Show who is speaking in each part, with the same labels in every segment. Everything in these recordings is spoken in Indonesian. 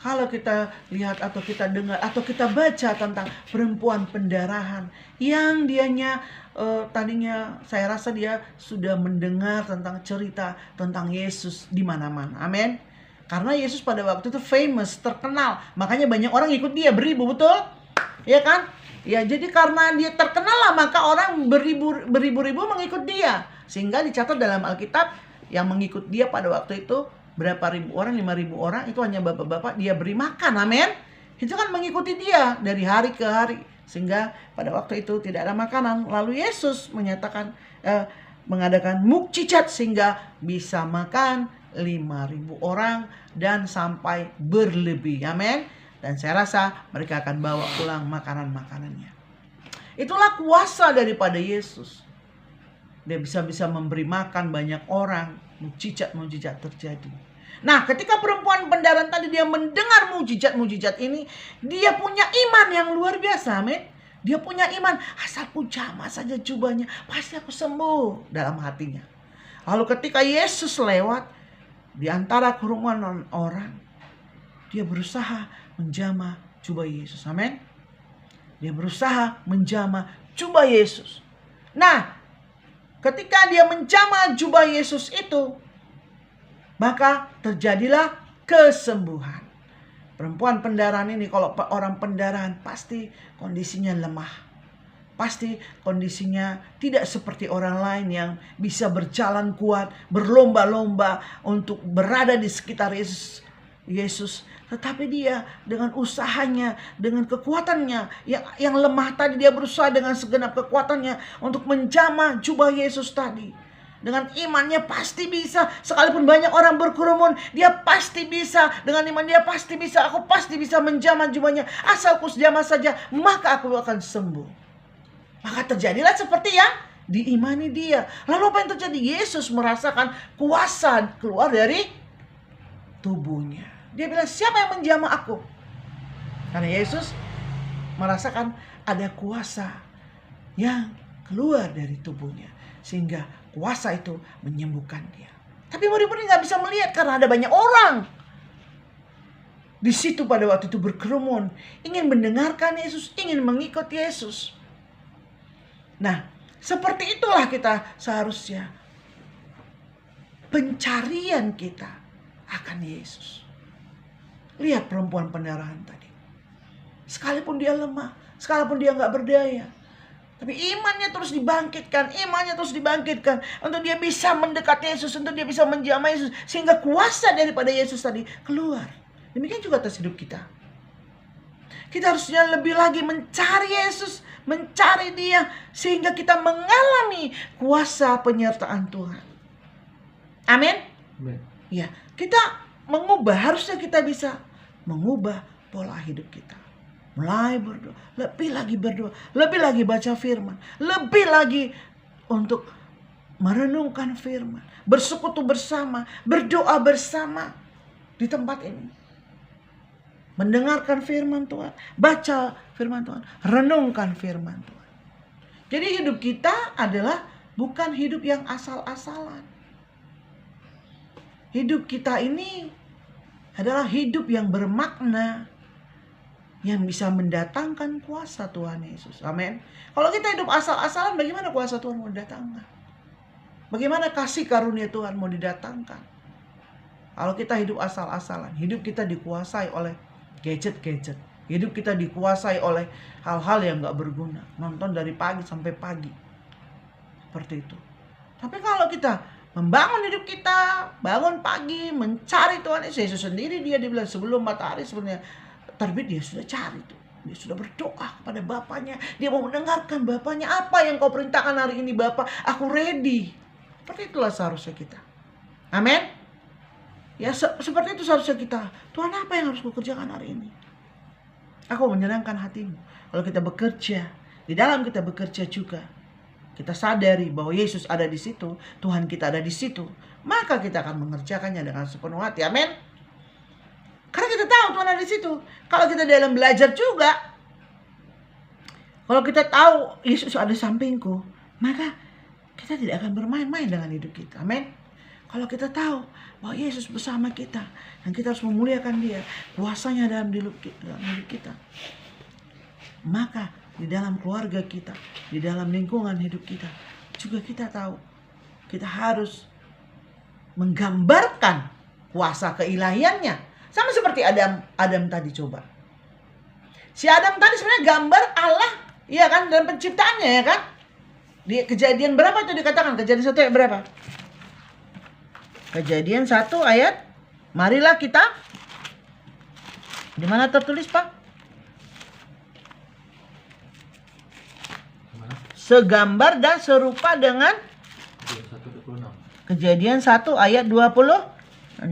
Speaker 1: Kalau kita lihat atau kita dengar atau kita baca tentang perempuan pendarahan yang dianya tadinya saya rasa dia sudah mendengar tentang cerita tentang Yesus di mana-mana. Amin. Karena Yesus pada waktu itu famous, terkenal. Makanya banyak orang ikut dia, beribu, betul? Ya kan? Ya, jadi karena dia terkenal lah, maka orang beribu-ribu mengikut dia. Sehingga dicatat dalam Alkitab yang mengikut dia pada waktu itu berapa ribu orang, 5.000 orang, itu hanya bapak-bapak dia beri makan. Amin. Itu kan mengikuti dia dari hari ke hari. Sehingga pada waktu itu tidak ada makanan. Lalu Yesus menyatakan mengadakan mukjizat sehingga bisa makan 5.000 orang dan sampai berlebih. Amin. Dan saya rasa mereka akan bawa pulang makanan-makanannya. Itulah kuasa daripada Yesus. Dia bisa memberi makan banyak orang. Mukjizat-mukjizat terjadi. Nah, ketika perempuan pendarahan tadi dia mendengar mukjizat-mukjizat ini, dia punya iman yang luar biasa. Amin. Dia punya iman, asal ku jamah saja jubahnya, pasti aku sembuh dalam hatinya. Lalu ketika Yesus lewat di antara kerumunan orang, dia berusaha menjamah jubah Yesus. Amin. Dia berusaha menjamah jubah Yesus. Nah, ketika dia menjamah jubah Yesus itu, maka terjadilah kesembuhan. Perempuan pendarahan ini, kalau orang pendarahan pasti kondisinya lemah. Pasti kondisinya tidak seperti orang lain yang bisa berjalan kuat, berlomba-lomba untuk berada di sekitar Yesus. Tetapi dia dengan usahanya, dengan kekuatannya yang lemah tadi, dia berusaha dengan segenap kekuatannya untuk menjamah jubah Yesus tadi. Dengan imannya pasti bisa. Sekalipun banyak orang berkerumun, dia pasti bisa. Dengan iman dia pasti bisa. Aku pasti bisa menjamah jubahnya. Asal ku jamah saja, maka aku akan sembuh. Maka terjadilah seperti yang diimani dia. Lalu apa yang terjadi? Yesus merasakan kuasa keluar dari tubuhnya. Dia bilang, siapa yang menjamah aku? Karena Yesus merasakan ada kuasa yang keluar dari tubuhnya. Sehingga kuasa itu menyembuhkan dia. Tapi murid-murid gak bisa melihat karena ada banyak orang. Di situ pada waktu itu berkerumun. Ingin mendengarkan Yesus, ingin mengikut Yesus. Nah, seperti itulah kita seharusnya. Pencarian kita akan Yesus. Lihat perempuan pendarahan tadi. Sekalipun dia lemah, sekalipun dia gak berdaya, tapi imannya terus dibangkitkan, untuk dia bisa mendekat Yesus, untuk dia bisa menjamah Yesus, sehingga kuasa daripada Yesus tadi keluar. Demikian juga atas hidup kita. Kita harusnya lebih lagi mencari Yesus, mencari Dia, sehingga kita mengalami kuasa penyertaan Tuhan. Amin. Ya, kita harusnya kita bisa mengubah pola hidup kita. Mulai berdoa, lebih lagi baca firman, lebih lagi untuk merenungkan firman, bersekutu bersama, berdoa bersama di tempat ini. Mendengarkan firman Tuhan, baca firman Tuhan, renungkan firman Tuhan. Jadi hidup kita adalah bukan hidup yang asal-asalan. Hidup kita ini adalah hidup yang bermakna, yang bisa mendatangkan kuasa Tuhan Yesus. Amin. Kalau kita hidup asal-asalan, bagaimana kuasa Tuhan mau didatangkan? Bagaimana kasih karunia Tuhan mau didatangkan? Kalau kita hidup asal-asalan, hidup kita dikuasai oleh gadget-gadget. Hidup kita dikuasai oleh hal-hal yang gak berguna. Nonton dari pagi sampai pagi. Seperti itu. Tapi kalau kita membangun hidup kita, bangun pagi, mencari Tuhan Yesus sendiri, dia bilang sebelum matahari sebenarnya terbit, dia sudah cari tuh. Dia sudah berdoa kepada Bapaknya. Dia mau mendengarkan Bapaknya. Apa yang kau perintahkan hari ini Bapak? Aku ready. Seperti itulah seharusnya kita. Amin. Ya seperti itu seharusnya kita. Tuhan, apa yang harus kukerjakan hari ini? Aku menyenangkan hatimu. Kalau kita bekerja, di dalam kita bekerja juga, kita sadari bahwa Yesus ada di situ, Tuhan kita ada di situ, maka kita akan mengerjakannya dengan sepenuh hati. Amin. Karena kita tahu Tuhan ada di situ. Kalau kita dalam belajar juga, kalau kita tahu Yesus ada di sampingku, maka kita tidak akan bermain-main dengan hidup kita. Amin. Kalau kita tahu bahwa Yesus bersama kita dan kita harus memuliakan Dia, kuasanya dalam hidup kita, maka di dalam keluarga kita, di dalam lingkungan hidup kita juga kita tahu kita harus menggambarkan kuasa keilahiannya. Sama seperti Adam tadi coba. Si Adam tadi sebenarnya gambar Allah, iya kan, dalam penciptaannya, ya kan? Di Kejadian berapa itu dikatakan? Kejadian 1 ayat berapa? Kejadian 1 ayat, marilah kita, di mana tertulis, Pak? Segambar dan serupa dengan Kejadian 1 ayat 26.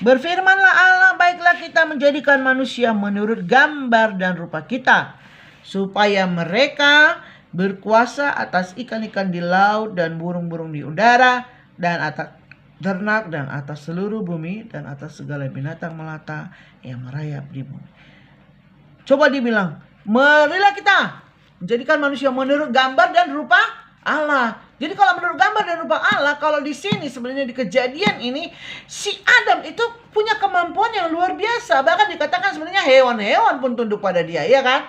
Speaker 1: Berfirmanlah Allah, baiklah kita menjadikan manusia menurut gambar dan rupa kita, supaya mereka berkuasa atas ikan-ikan di laut dan burung-burung di udara, dan atas ternak, dan atas seluruh bumi, dan atas segala binatang melata yang merayap di bumi. Coba dibilang, marilah kita menjadikan manusia menurut gambar dan rupa Allah. Jadi kalau menurut gambar dan rupa Allah, kalau di sini sebenarnya di Kejadian ini, si Adam itu punya kemampuan yang luar biasa. Bahkan dikatakan sebenarnya hewan-hewan pun tunduk pada dia, ya kan?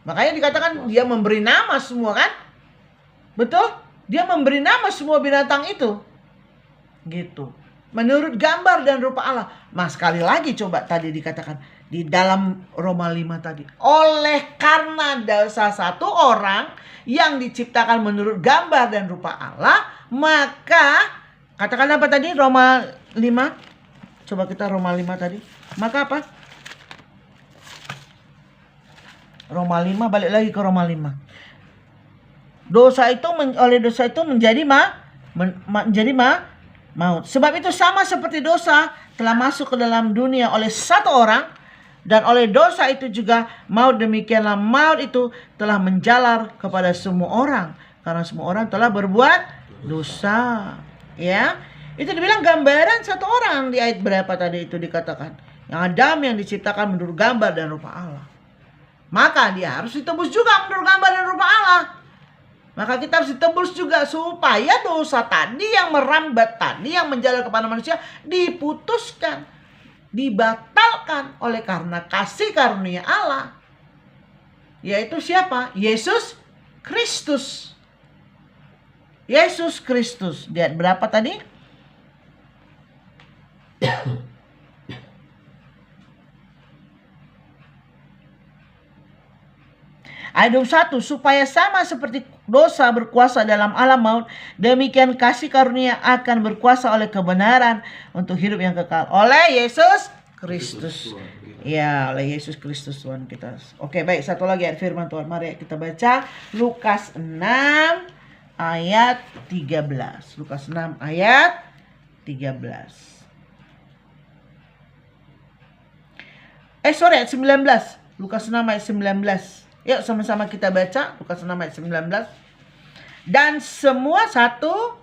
Speaker 1: Makanya dikatakan dia memberi nama semua, kan? Betul? Dia memberi nama semua binatang itu. Gitu. Menurut gambar dan rupa Allah. Nah, sekali lagi coba tadi dikatakan di dalam Roma 5 tadi. Oleh karena dosa satu orang yang diciptakan menurut gambar dan rupa Allah, maka katakan apa tadi Roma 5? Coba kita Roma 5 tadi. Maka apa? Roma 5, balik lagi ke Roma 5. Oleh dosa itu menjadi maut. Sebab itu sama seperti dosa telah masuk ke dalam dunia oleh satu orang, dan oleh dosa itu juga maut, demikianlah maut itu telah menjalar kepada semua orang, karena semua orang telah berbuat dosa. Ya, itu dibilang gambaran satu orang. Di ayat berapa tadi itu dikatakan? Yang Adam yang diciptakan menurut gambar dan rupa Allah. Maka dia harus ditebus juga menurut gambar dan rupa Allah. Maka kita harus ditebus juga supaya dosa tadi yang merambat tadi, yang menjalar kepada manusia, diputuskan, dibatalkan oleh karena kasih karunia Allah. Yaitu siapa? Yesus Kristus. Yesus Kristus. Di ayat berapa tadi? Ayat 21, supaya sama seperti dosa berkuasa dalam alam maut, demikian kasih karunia akan berkuasa oleh kebenaran untuk hidup yang kekal oleh Yesus Kristus. Ya, oleh Yesus Kristus Tuhan kita. Oke, baik, satu lagi ayat firman Tuhan. Mari kita baca Lukas 6 ayat 13. Lukas 6 ayat 13. Ayat 19. Lukas 6 ayat 19. Yuk sama-sama kita baca Lukas 6 ayat 19. Dan semua satu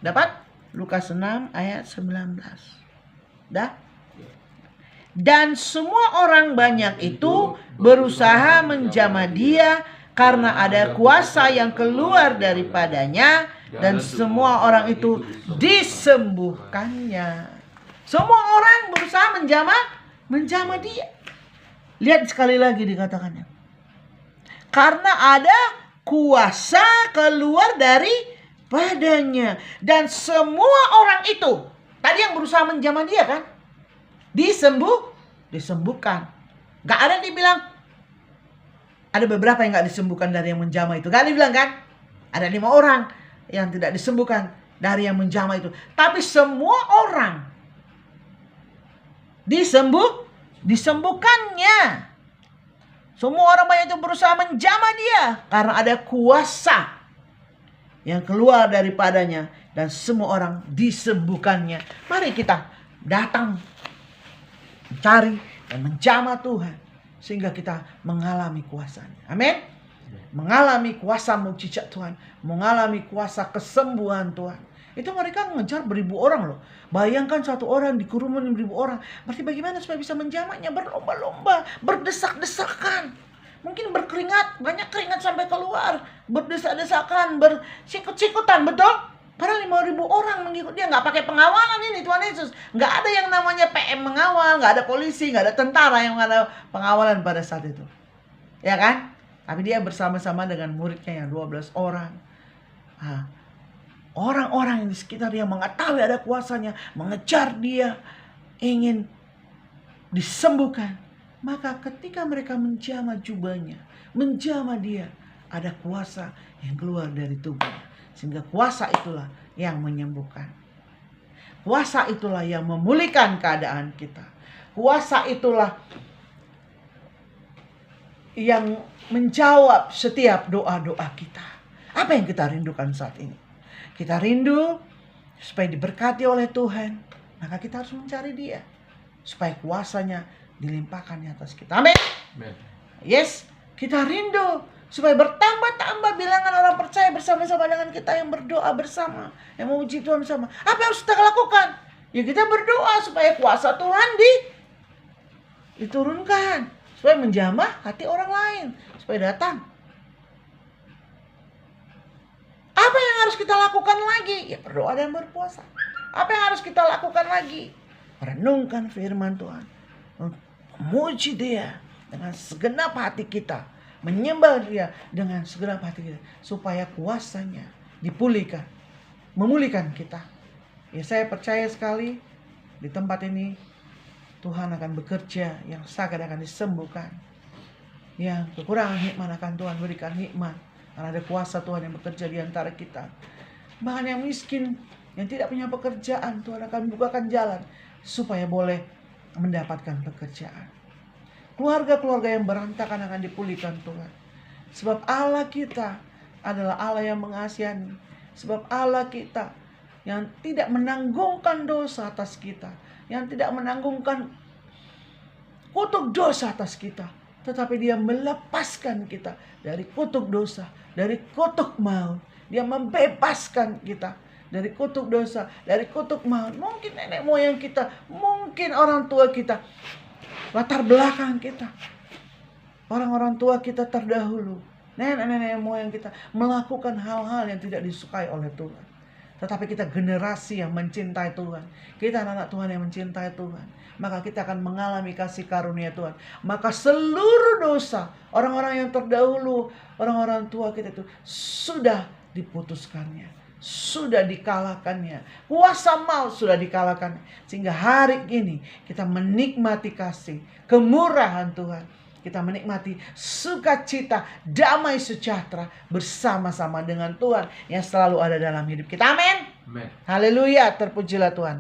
Speaker 1: dapat? Lukas 6 ayat 19. Dah? Dan semua orang banyak itu berusaha menjamah dia karena ada kuasa yang keluar daripadanya, dan semua orang itu disembuhkannya. Semua orang berusaha menjamah dia. Lihat sekali lagi dikatakannya. Karena ada kuasa keluar daripadanya. Dan semua orang itu, tadi yang berusaha menjamah dia kan, disembuhkan. Gak ada yang dibilang, ada beberapa yang gak disembuhkan dari yang menjamah itu. Gak ada yang bilang kan, ada 5 orang yang tidak disembuhkan dari yang menjamah itu. Tapi semua orang disembuhkannya. Semua orang banyak itu berusaha menjamah dia karena ada kuasa yang keluar daripadanya, dan semua orang disembuhkannya. Mari kita datang mencari dan menjamah Tuhan sehingga kita mengalami kuasanya. Amin. Mengalami kuasa mukjizat Tuhan, mengalami kuasa kesembuhan Tuhan. Itu mereka mengejar beribu orang loh. Bayangkan satu orang dikerumunin beribu orang. Berarti bagaimana supaya bisa menjamahnya? Berlomba-lomba, berdesak-desakan. Mungkin berkeringat, banyak keringat sampai keluar. Berdesak-desakan, bersikut-sikutan, betul? Padahal 5.000 orang mengikut dia, nggak pakai pengawalan ini Tuhan Yesus. Nggak ada yang namanya PM mengawal, nggak ada polisi, nggak ada tentara yang ada pengawalan pada saat itu. Ya kan? Tapi dia bersama-sama dengan muridnya yang 12 orang. Orang-orang yang di sekitar dia mengetahui ada kuasanya, mengejar dia, ingin disembuhkan. Maka ketika mereka menjamah jubahnya, menjamah dia, ada kuasa yang keluar dari tubuhnya. Sehingga kuasa itulah yang menyembuhkan. Kuasa itulah yang memulihkan keadaan kita. Kuasa itulah yang menjawab setiap doa-doa kita. Apa yang kita rindukan saat ini? Kita rindu supaya diberkati oleh Tuhan. Maka kita harus mencari dia. Supaya kuasanya dilimpahkan di atas kita. Amin. Yes, kita rindu supaya bertambah-tambah bilangan orang percaya bersama-sama dengan kita yang berdoa bersama, yang memuji Tuhan bersama. Apa yang harus kita lakukan? Ya kita berdoa supaya kuasa Tuhan diturunkan, supaya menjamah hati orang lain, supaya datang. Apa yang harus kita lakukan lagi? Ya berdoa dan berpuasa. Apa yang harus kita lakukan lagi? Merenungkan firman Tuhan, memuji Dia dengan segenap hati kita, menyembah Dia dengan segenap hati kita, supaya kuasanya dipulihkan, memulihkan kita. Ya saya percaya sekali di tempat ini Tuhan akan bekerja, yang sakit akan disembuhkan, yang kekurangan hikmat akan Tuhan berikan hikmat, karena ada kuasa Tuhan yang bekerja di antara kita. Bahkan yang miskin, yang tidak punya pekerjaan, Tuhan akan bukakan jalan supaya boleh mendapatkan pekerjaan. Keluarga-keluarga yang berantakan akan dipulihkan Tuhan. Sebab Allah kita adalah Allah yang mengasihani. Sebab Allah kita yang tidak menanggungkan dosa atas kita, yang tidak menanggungkan kutuk dosa atas kita, tetapi Dia melepaskan kita dari kutuk dosa, dari kutuk maut. Dia membebaskan kita dari kutuk dosa, dari kutuk maut. Mungkin nenek moyang kita, mungkin orang tua kita, latar belakang kita, orang-orang tua kita terdahulu, nenek-nenek moyang kita melakukan hal-hal yang tidak disukai oleh Tuhan. Tetapi kita generasi yang mencintai Tuhan, kita anak-anak Tuhan yang mencintai Tuhan, maka kita akan mengalami kasih karunia Tuhan. Maka seluruh dosa orang-orang yang terdahulu, orang-orang tua kita itu sudah diputuskannya, sudah dikalahkannya. Kuasa maut sudah dikalahkan. Sehingga hari ini kita menikmati kasih, kemurahan Tuhan. Kita menikmati sukacita, damai sejahtera bersama-sama dengan Tuhan yang selalu ada dalam hidup kita. Amin. Haleluya, terpujilah Tuhan.